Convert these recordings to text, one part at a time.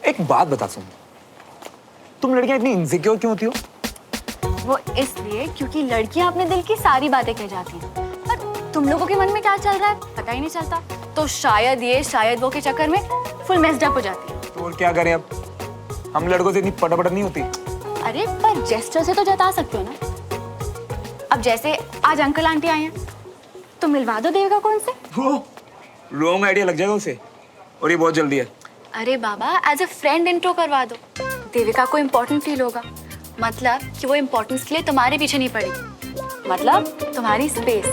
एक बात बता सुन, तुम लड़कियां इतनी इनसिक्योर क्यों होती हो? वो इसलिए क्योंकि लड़कियां अपने दिल की सारी बातें कह जाती हैं, पर तुम लोगों के मन में क्या चल रहा है पता ही नहीं चलता। तो शायद ये शायद वो के चक्कर में फुल मेस्ड अप हो जाती है। तो और क्या करें अब, हम लड़कों से इतनी पटापट नहीं होती। अरे पर जेस्चर से तो जता सकते हो ना। अब जैसे आज अंकल आंटी आए हैं तो मिलवा दो देविका को उनसे। रॉन्ग आइडिया लग जाएगा उसे, और ये बहुत जल्दी है। अरे बाबा एज अ फ्रेंड इंट्रो करवा दो, देविका को इम्पोर्टेंट फील होगा। मतलब कि वो इम्पोर्टेंस के लिए तुम्हारे पीछे नहीं पड़ेगी, मतलब तुम्हारी स्पेस।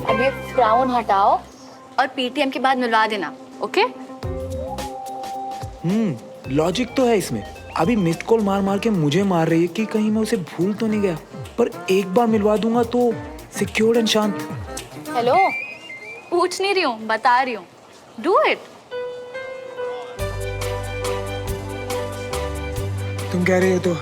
अब ये फ्राउन हटाओ और पीटीएम के बाद मिलवा देना, ओके? लॉजिक तो है इसमें। अभी मिस्ड कॉल मार मार के मुझे मार रही है कि कहीं मैं उसे भूल तो नहीं गया, पर एक बार मिलवा दूंगा तो सिक्योर्ड एंड शांत। हेलो, पूछ नहीं रही हूँ, बता रही हूँ। Do it. तुम कह रही हो तो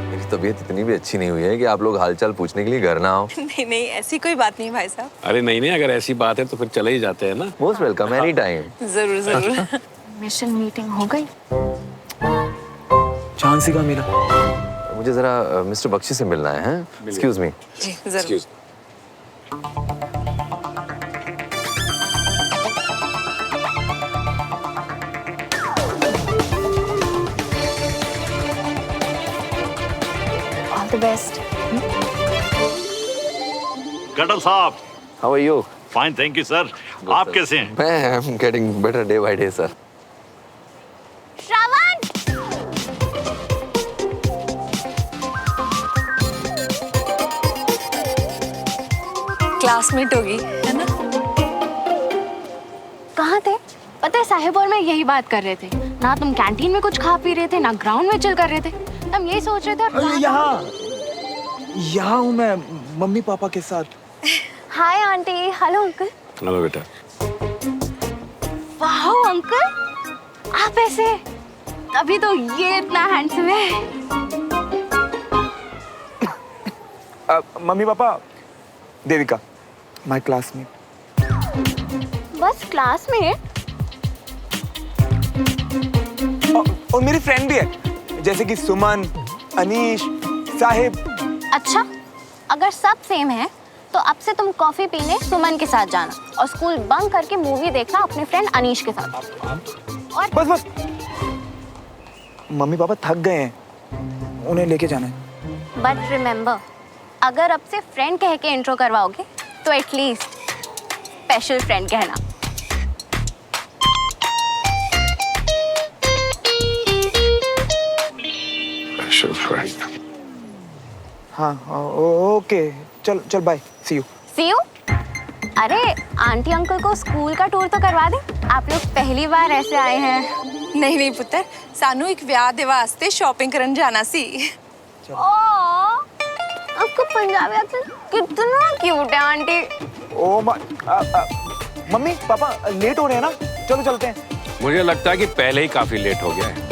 मेरी तबीयत इतनी भी अच्छी नहीं हुई है कि आप लोग हालचाल पूछने के लिए घर ना आओ। नहीं नहीं, ऐसी कोई बात नहीं भाई साहब। अरे नहीं नहीं, अगर ऐसी बात है तो फिर चले ही जाते हैं ना। Most welcome any time. जरूर जरूर। मिशन मीटिंग हो गई। चांस का मेरा। मुझे जरा मिस्टर बख्शी से मिलना है। Excuse me. जी जरूर। All the best. गडल साहब, how are you? Fine thank you sir. आप कैसे हैं? मैं I am getting better day by day sir. Shravan, classmate होगी है ना? कहाँ थे? पता है साहिब और मैं यही बात कर रहे थे ना। तुम कैंटीन में कुछ खा पी रहे थे ना ग्राउंड में चिल कर रहे थे। हम यही सोच रहे थे। और यहाँ हूँ मैं मम्मी पापा के साथ। Hi aunty. Hello uncle. Hello बेटा। वाह अंकल, आप ऐसे, तभी तो ये इतना हैंडसम है। Mummy papa, Devika my classmate. बस क्लासमेट? और मेरी फ्रेंड भी है, जैसे कि सुमन, अनीश, साहिब। अच्छा, अगर सब सेम है तो अब से तुम कॉफी पीने सुमन के साथ जाना और स्कूल बंक करके मूवी देखना अपने फ्रेंड अनीश के साथ। और बस बस, मम्मी पापा थक गए हैं, उन्हें लेके जाना है। बट रिमेम्बर, अगर अब से फ्रेंड कह के इंट्रो करवाओगे तो एटलीस्ट स्पेशल फ्रेंड कहना। Special friend. हाँ ओके, चल चल bye, see you. See you? अरे आंटी अंकल को स्कूल का टूर तो करवा दे। आप लोग पहली बार ऐसे आए हैं। नहीं नहीं पुत्र, सानू एक ब्याह दे वास्ते शॉपिंग करन जाना सी। ओ, आपको पंजाबी एक्सेंट कितना क्यूट है आंटी। ओ मम्मी पापा लेट हो रहे हैं ना, चलो चलते हैं। मुझे लगता है कि पहले ही काफी लेट हो गया है।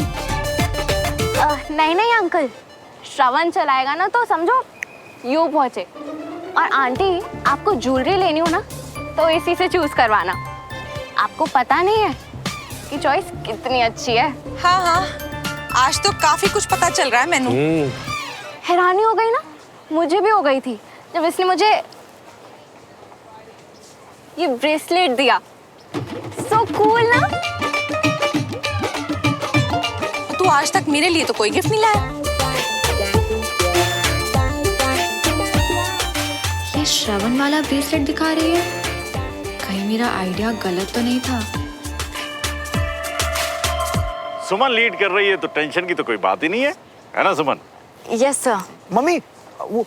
नहीं नहीं अंकल, श्रवण चलाएगा ना तो समझो यूं पहुंचे। और आंटी आपको ज्वेलरी लेनी हो ना तो इसी से चूज करवाना। आपको पता नहीं है कि चॉइस कितनी अच्छी है। हाँ हाँ, आज तो काफी कुछ पता चल रहा है मैनू। हैरानी हो गई ना, मुझे भी हो गई थी जब इसने मुझे ये ब्रेसलेट दिया। सो कूल ना। तू आज तक मेरे लिए तो कोई गिफ्ट नहीं लाया। ये श्रवण वाला ब्रेसलेट दिखा रही है, कहीं मेरा आइडिया गलत तो नहीं था? सुमन लीड कर रही है तो टेंशन की तो कोई बात ही नहीं है ना सुमन? Yes sir. मम्मी वो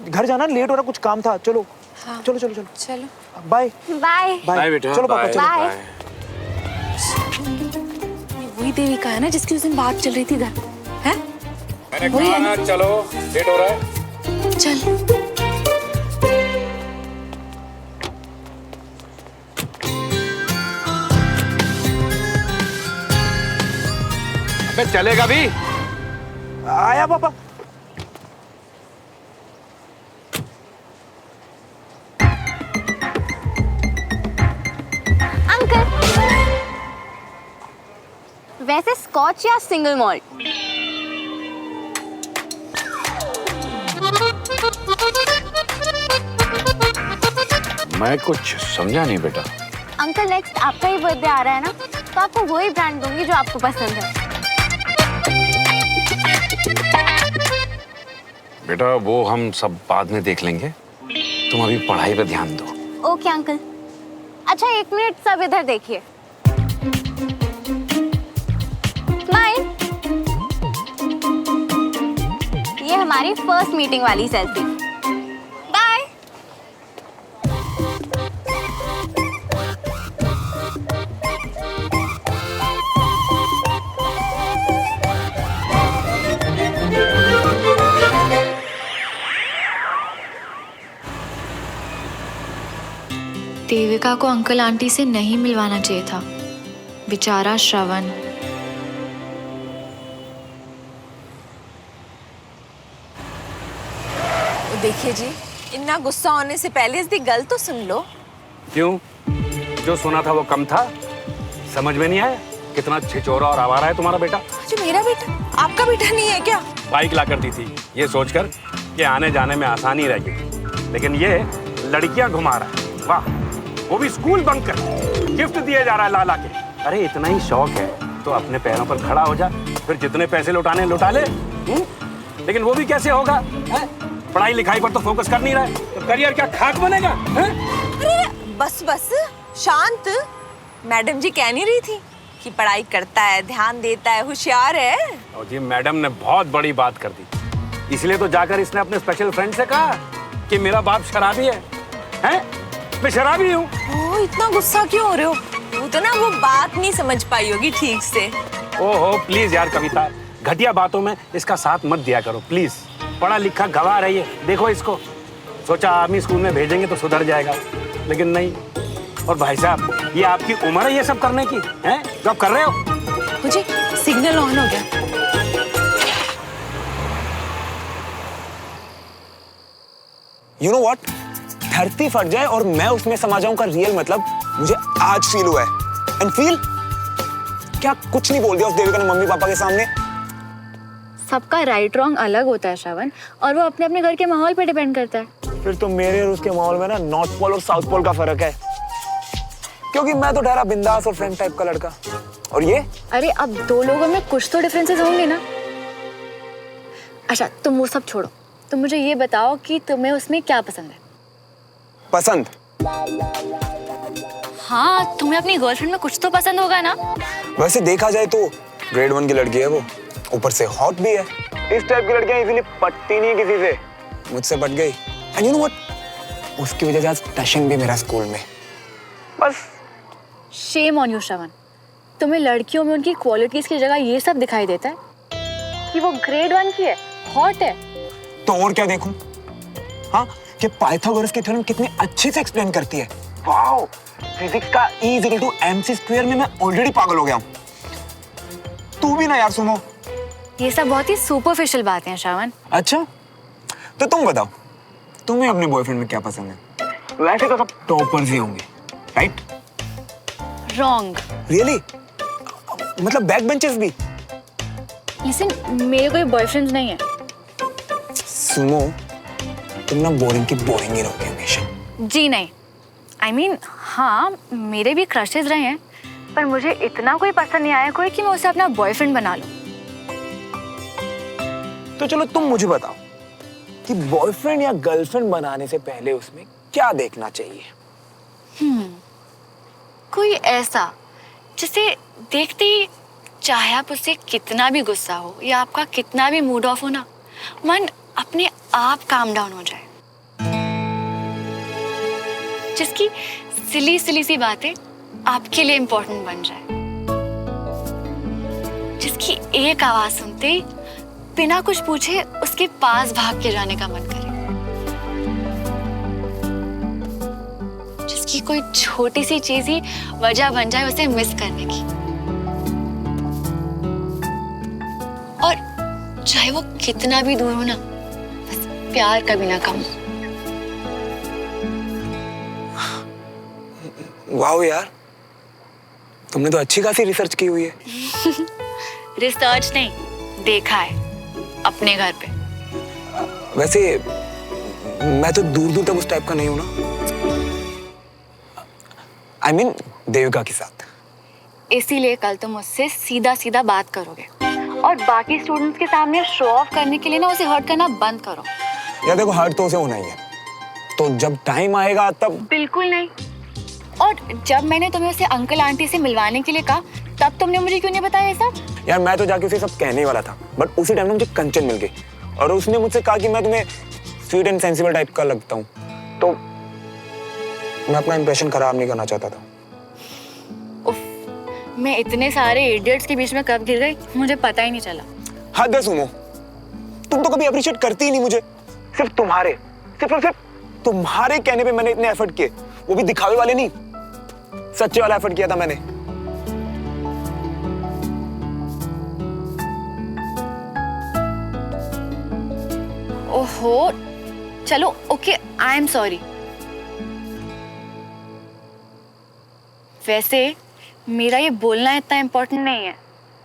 घर जाना, लेट हो रहा, कुछ काम था। चलो हाँ। चलो चलो चलो चलो बाय बाय। बाय बेटा। चलो पापा, चलो। बाय। ये वही देविका है ना जिसकी उस दिन बात चल रही थी इधर, हैं? मैंने कहा ना चलो, लेट हो रहा है। चल। अबे चलेगा भी? आया पापा। अंकल, वैसे स्कॉच या सिंगल मॉल्ट? मैं कुछ समझा नहीं बेटा। अंकल, नेक्स्ट आपका ही बर्थडे आ रहा है ना, तो आपको वही ब्रांड दूंगी जो आपको पसंद है। बेटा वो हम सब बाद में देख लेंगे, तुम अभी पढ़ाई पे ध्यान दो। Okay uncle. अच्छा, 1 मिनट सब इधर देखिए। स्माइल। ये हमारी फर्स्ट मीटिंग वाली सेल्फी। बाय। देविका को अंकल आंटी से नहीं मिलवाना चाहिए था, बेचारा श्रवण। देखिए जी, इतना गुस्सा होने से पहले इसकी गल तो सुन लो। क्यों? जो सुना था वो कम था? समझ में नहीं आया कितना छिचोरा और आवारा है तुम्हारा बेटा? जो मेरा बेटा आपका बेटा नहीं है क्या? बाइक ला कर दी थी ये सोचकर कि आने जाने में आसानी रहेगी, लेकिन ये लड़कियां घुमा रहा है। वाह, वो भी स्कूल बंक कर, गिफ्ट दिए जा रहा है ला ला के। अरे इतना ही शौक है तो अपने पैरों पर खड़ा हो जा, फिर जितने पैसे लुटाने लुटा ले। लेकिन वो भी कैसे होगा है? पढ़ाई लिखाई पर तो फोकस कर नहीं रहा है, तो करियर क्या खाक बनेगा है? अरे बस बस, शांत। मैडम जी कह नहीं रही थी कि पढ़ाई करता है, ध्यान देता है, होशियार है। और जी मैडम ने बहुत बड़ी बात कर दी, इसलिए तो जाकर इसने अपने स्पेशल फ्रेंड से कहा कि मेरा बाप शराबी है? मैं शराबी हूँ। ओ, इतना गुस्सा क्यों हो रहे हो? वो तो ना वो बात नहीं समझ पाई होगी ठीक से। ओहो प्लीज यार कविता, घटिया बातों में इसका साथ मत दिया करो प्लीज। पढ़ा लिखा गवार है ये, देखो इसको। सोचा आर्मी स्कूल में भेजेंगे तो सुधर जाएगा, लेकिन नहीं। और भाई साहब, ये आपकी उम्र है ये सब करने की, हैं? जो आप कर रहे हो। मुझे सिग्नल ऑन हो गया। You know what? धरती फट जाए और मैं उसमें समा जाऊं का रियल मतलब मुझे आज फील हुआ है। एंड फील क्या कुछ नहीं बोल दिया उस देविका ने मम्मी पापा के सामने। सबका राइट रॉन्ग अलग होता है श्रवण, और वो अपने अपने घर के माहौल पे डिपेंड करता है। फिर तो मेरे और उसके माहौल में ना नॉर्थ पोल और साउथ पोल का फर्क है, क्योंकि मैं तो ठहरा बिंदास और फ्रेंड टाइप का लड़का, और ये अरे अब 2 लोगों में कुछ तो डिफरेंसेस होंगे ना। अच्छा तुम वो सब छोड़ो, तुम मुझे ये बताओ कि तुम्हें उसमें क्या पसंद है? पसंद? हाँ, तुम्हें अपनी गर्लफ्रेंड में कुछ तो पसंद होगा ना। वैसे देखा जाए तो ग्रेड 1 की लड़की है वो, ऊपर से हॉट भी है। इस टाइप की लड़कियां इजीली पटती नहीं किसी से, मुझसे पट गई। एंड यू नो व्हाट, उसकी वजह से आज टशन भी मेरा स्कूल में। बस शेम ऑन यू श्रवण, तुम्हें लड़कियों में उनकी क्वालिटीज की जगह ये सब दिखाई देता है कि वो ग्रेड 1 की है, हॉट है। तो और क्या देखूं? हाँ, कि पाइथागोरस की थ्योरम कितनी अच्छे से एक्सप्लेन करती है। वाओ, फिजिक्स का E = mc² में मैं ऑलरेडी पागल हो गया हूँ। तू भी ना यार सुनो। ये सब बहुत ही सुपरफिशियल बातें हैं श्रवण। अच्छा, तो तुम बताओ, तुम्हें अपने बॉयफ्रेंड में क्या पसंद है? वैसे तो सब टॉपर्स ही होंगे, राइट? रॉन्ग। रियली? मतलब बैक बेंचर्स भी? लिसन, मेरे कोई बॉयफ्रेंड नहीं है। सुनो, तुम ना बोरिंग की बोरिंग ही रहोगे हमेशा। जी नहीं, I mean, हाँ मेरे भी क्रशेज रहे हैं, पर मुझे इतना कोई पसंद नहीं आया कोई कि मैं उसे अपना बॉयफ्रेंड बना लूं। तो चलो तुम मुझे बताओ कि बॉयफ्रेंड या गर्लफ्रेंड बनाने से पहले उसमें क्या देखना चाहिए? कोई ऐसा जिसे देखते ही चाहे आप उससे कितना भी गुस्सा हो या आपका कितना भी मूड ऑफ हो ना, मन अपने आप काम डाउन हो जाए। जिसकी सिली सिली सी बातें आपके लिए इम्पोर्टेंट बन जाए, जिसकी एक आवाज सुनते ही बिना कुछ पूछे उसके पास भाग के जाने का मन करे, जिसकी कोई छोटी सी चीज ही वजह बन जाए उसे मिस करने की, और चाहे वो कितना भी दूर हो ना, बस प्यार कभी ना कम हो। वाह यार, तुमने तो अच्छी खासी रिसर्च की हुई है। रिसर्च नहीं, देखा है अपने घर पे। वैसे मैं तो दूर दूर तक उस टाइप का नहीं हूं ना। I mean, देविका के साथ। इसीलिए कल तुम मुझसे सीधा सीधा बात करोगे और बाकी स्टूडेंट्स के सामने शो ऑफ करने के लिए ना उसे हर्ट करना बंद करो। यार देखो, हर्ट तो उसे होना ही है, तो जब टाइम आएगा तब। बिल्कुल नहीं। और जब मैंने तुम्हें उसे अंकल आंटी से मिलवाने के लिए कहा, तब तुमने मुझे क्यों नहीं बताया ये सब? यार मैं तो जाके उसे सब कहने वाला था, बट उसी टाइम में मुझे कंचन मिल गई और उसने मुझसे कहा कि मैं तुम्हें स्वीट एंड सेंसिबल टाइप का लगता हूँ, तो मैं अपना इंप्रेशन खराब नहीं करना चाहता था। उफ, मैं इतने सारे इडियट्स के बीच में कब गिर गई मुझे पता ही नहीं चला। हद है सुमो, तुम तो कभी अप्रिशिएट करती ही नहीं मुझे। सिर्फ तुम्हारे तुम्हारे कहने पे मैंने इतने एफर्ट किए, वो भी दिखावे वाले नहीं, सच्चे वाला एफर्ट किया था मैंने। ओहो, चलो ओके, आई एम सॉरी। वैसे मेरा ये बोलना इतना इम्पोर्टेंट नहीं है,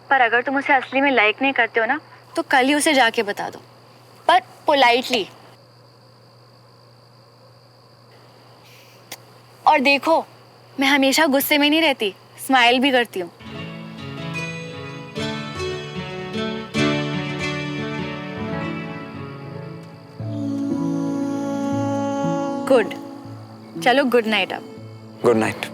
पर अगर तुम उसे असली में लाइक नहीं करते हो ना, तो कल ही उसे जाके बता दो, पर पोलाइटली। और देखो, मैं हमेशा गुस्से में नहीं रहती, स्माइल भी करती हूँ। गुड, चलो गुड नाइट अब। Good night.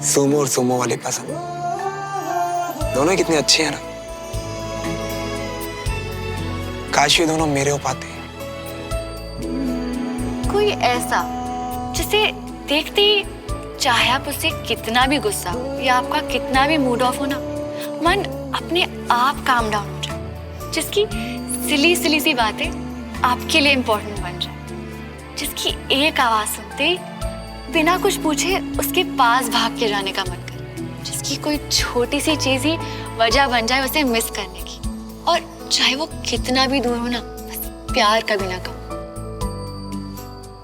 सुमो और सुमो वाली पसंद दोनों ही कितनी अच्छी है ना। काश ये दोनों मेरे हो पाते। कोई ऐसा जिसे देखते ही चाहे आप उससे कितना भी गुस्सा हो या आपका कितना भी मूड ऑफ हो ना, मन अपने आप काम डाउन हो जाए, जिसकी सिली सिली सी बातें आपके लिए इम्पोर्टेंट बन जाए, जिसकी एक आवाज सुनते ही बिना कुछ पूछे उसके पास भाग के जाने का मन करे, जिसकी कोई छोटी सी चीज ही वजह बन जाए उसे मिस करने की, और चाहे वो कितना भी दूर हो ना, बस प्यार कभी ना कम।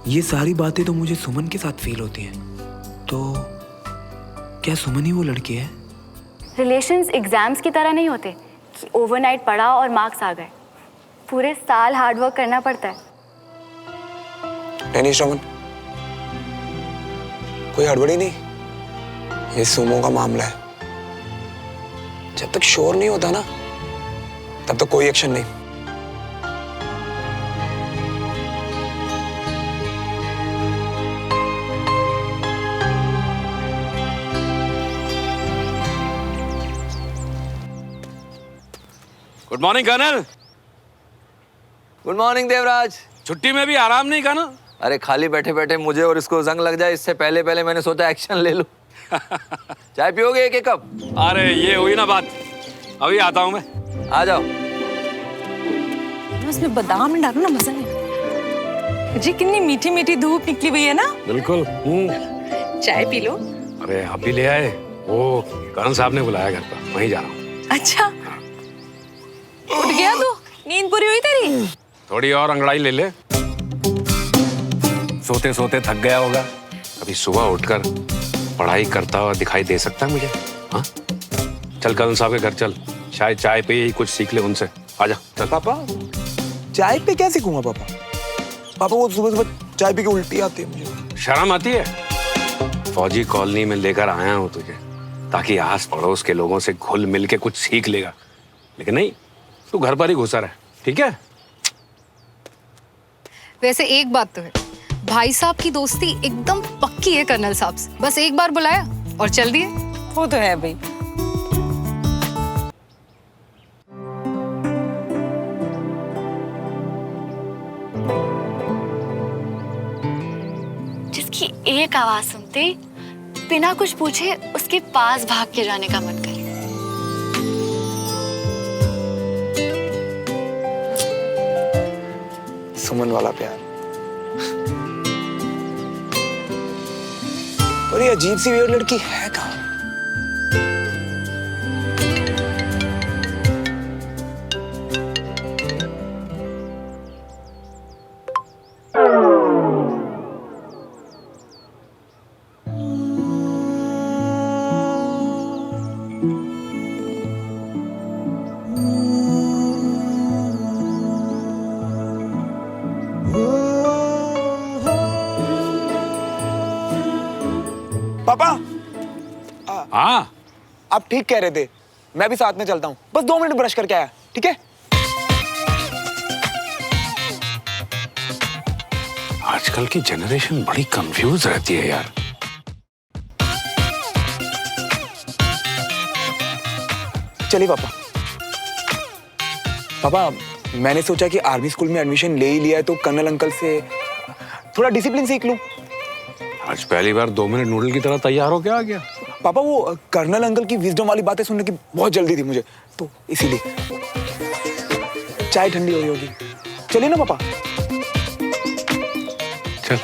ये सारी बातें तो मुझे सुमन के साथ फील होती हैं, तो क्या सुमन ही वो लड़की है? रिलेशंस एग्जाम्स की तरह नहीं होते कि ओवरनाइट पढ़ा और मार्क्स आ गए। पूरे साल हार्ड वर्क करना पड़ता है। नहीं श्रवण, कोई हड़बड़ी नहीं, ये सुमो का मामला है। जब तक श्योर नहीं होता ना, तब तक कोई एक्शन नहीं। Good morning colonel. Good morning Devraj. छुट्टी में भी आराम नहीं करना? अरे खाली बैठे बैठे मुझे और इसको जंग लग जाए, इससे पहले पहले मैंने सोचा एक्शन ले लूं। चाय पियोगे एक कप? अरे ये हुई ना बात, अभी आता हूं मैं। आ जाओ। उसमें बादाम डालो ना, मजा नहीं। जी कितनी मीठी मीठी धूप निकली हुई है ना। बिल्कुल। चाय पी लो। अरे अभी ले आए, वो करण साहब ने बुलाया घर पर, वहीं जा रहा हूँ। अच्छा, उठ गया तू? नींद पूरी हुई तेरी? थोड़ी और अंगड़ाई ले ले, सोते सोते थक गया होगा। अभी सुबह उठकर पढ़ाई करता हुआ दिखाई दे सकता है मुझे? हाँ, चल करण साहब के घर चल, शायद चाय पे ही कुछ सीख ले उनसे। आजा चल। पापा चाय पे क्या सीखूंगा पापा? पापा वो सुबह सुबह चाय पी के उल्टी आती है मुझे। शर्म आती है? फौजी कॉलोनी में लेकर आया हूँ तुझे, ताकि आस पड़ोस के लोगों से घुल मिल के कुछ सीख लेगा, लेकिन नहीं, तू घर पर ही घुसा रहा है। ठीक है? वैसे एक बात तो है, भाई साहब की दोस्ती एकदम पक्की है कर्नल साहब से। बस एक बार बुलाया और चल दिए। वो तो है भाई। जिसकी एक आवाज सुनते ही बिना कुछ पूछे उसके पास भाग के जाने का मन करे। सुमन वाला प्यार। पर ये अजीब सी वियर्ड लड़की है कहाँ? पापा, हाँ आप ठीक कह रहे थे। मैं भी साथ में चलता हूँ। बस 2 मिनट ब्रश करके आया, ठीक है? आजकल की जनरेशन बड़ी कंफ्यूज रहती है यार। चलिए पापा। पापा, मैंने सोचा कि आर्मी स्कूल में एडमिशन ले ही लिया है तो कर्नल अंकल से थोड़ा डिसिप्लिन सीख लूं। आज पहली बार 2 मिनट नूडल की तरह तैयार हो क्या आ गया? पापा, वो कर्नल अंकल की विजडम वाली बातें सुनने की बहुत जल्दी थी मुझे, तो इसीलिए। चाय ठंडी हो रही होगी, चलिए ना पापा। चल।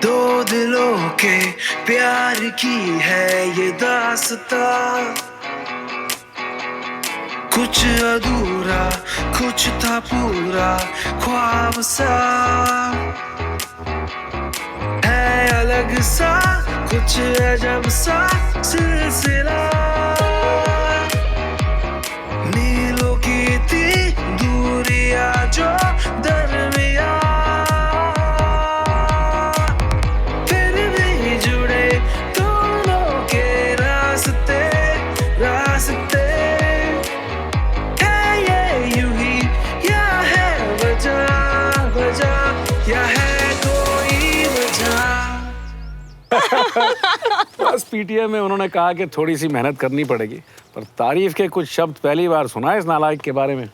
दो दिलों के प्यार की है ये दास्तां, कुछ अधूरा कुछ था पूरा ख्वाब सा, है अलग सा कुछ अजब सा सिलसिला, मीलों की थी दूरियां जो दरमिया, फिर भी जुड़े दोनों के रास्ते रास्ते, है ये यूं ही या है वजह वजह या है कोई वजह। बस पीटीए में उन्होंने कहा कि थोड़ी सी मेहनत करनी पड़ेगी, पर तारीफ के कुछ शब्द पहली बार सुना है इस नालायक के बारे में।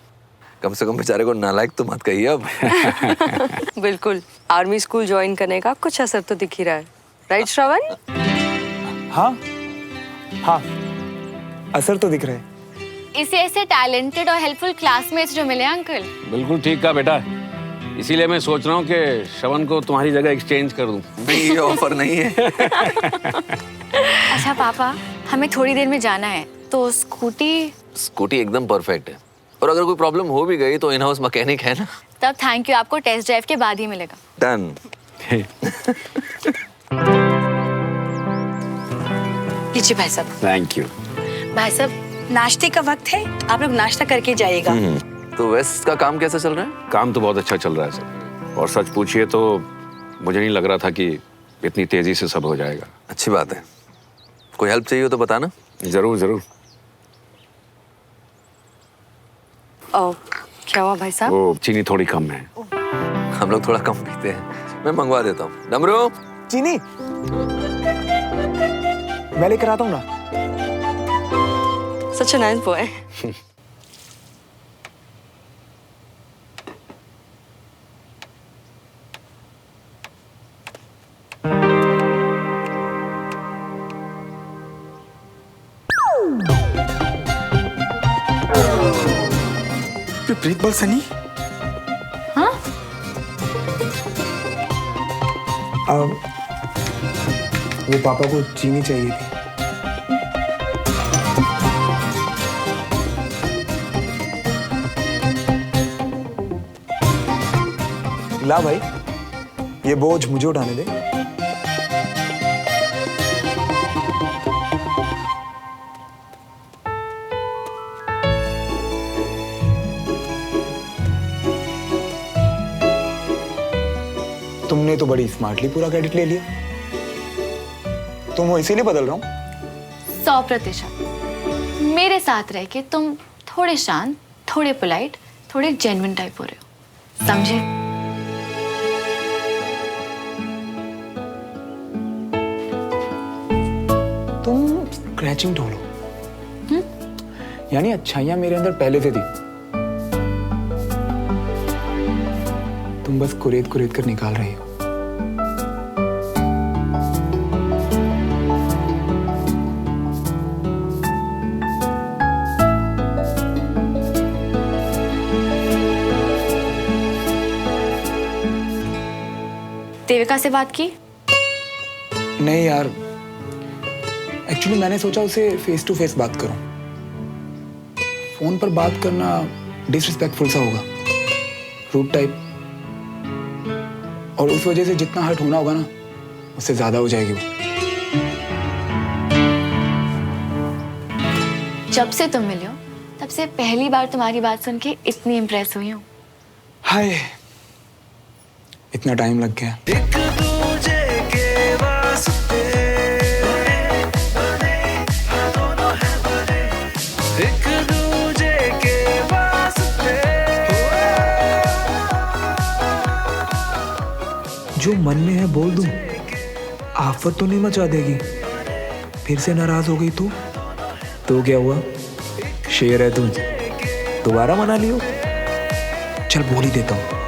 कम से कम बेचारे को नालायक तो मत कहिए अब। बिल्कुल, आर्मी स्कूल ज्वाइन करने का कुछ असर तो दिख ही रहा है, राइट श्रवण? हाँ हाँ, असर तो दिख रहा है। इसे ऐसे टैलेंटेड और हेल्पफुल क्लासमेट्स जो मिले अंकल। बिल्कुल ठीक कहा बेटा, इसीलिए मैं सोच रहा हूँ कि श्रवण को तुम्हारी जगह एक्सचेंज कर दूँ। नहीं, ये ऑफर नहीं है। अच्छा पापा, हमें थोड़ी देर में जाना है, तो स्कूटी एकदम परफेक्ट है, और अगर कोई प्रॉब्लम हो भी गई तो इन हाउस मैकेनिक है ना। तब थैंक यू, आपको टेस्ट ड्राइव के बाद ही मिलेगा। डन। लीजिए भाई साहब। Thank you. भाई साहब, नाश्ते का वक्त है, आप लोग नाश्ता करके जाइएगा। तो वेस्ट का काम कैसा चल रहा है? काम तो बहुत अच्छा चल रहा है सर, और सच पूछिए तो मुझे नहीं लग रहा था कि इतनी तेजी से सब हो जाएगा। अच्छी बात है। कोई हेल्प चाहिए हो तो बताना। जरूर जरूर। क्या हुआ भाई साहब? वो चीनी थोड़ी कम है। हम लोग थोड़ा कम पीते हैं, मैं मंगवा देता हूँ। डमरू, चीनी मैं लेकर आता हूँ ना। Such a nice boy. प्रीत बल सनी। हाँ? वो पापा को चीनी चाहिए थी। ला भाई, ये बोझ मुझे उठाने दे। तुमने तो बड़ी स्मार्टली पूरा क्रेडिट ले लिया। तुम हो इसीलिए बदल रहा हूं। 100%। मेरे साथ रह के तुम थोड़े शांत, थोड़े पोलाइट, थोड़े जेन्युइन टाइप हो रहे हो, समझे? तुम स्क्रैचिंग ढूंढो। यानी अच्छाइयां मेरे अंदर पहले से थी, तुम बस कुरेद कुरेद कर निकाल रही हो। देविका से बात की? नहीं यार, एक्चुअली मैंने सोचा उसे फेस टू फेस बात करूं। फोन पर बात करना डिसरिस्पेक्टफुल सा होगा, रूड टाइप, और उस वजह से जितना हर्ट होना होगा ना उससे ज्यादा हो जाएगी वो। जब से तुम मिले हो तब से पहली बार तुम्हारी बात सुन के इतनी इम्प्रेस हुई हूँ। हाय, इतना टाइम लग गया। एक दूजे के वास्ते बने, हाँ दोनों हैं बने, एक दूजे के वास्ते। जो मन में है बोल दूं, आफत तो नहीं मचा देगी? फिर से नाराज हो गई तो क्या हुआ? शेर है तुम, दोबारा मना लियो। चल बोल ही देता हूँ।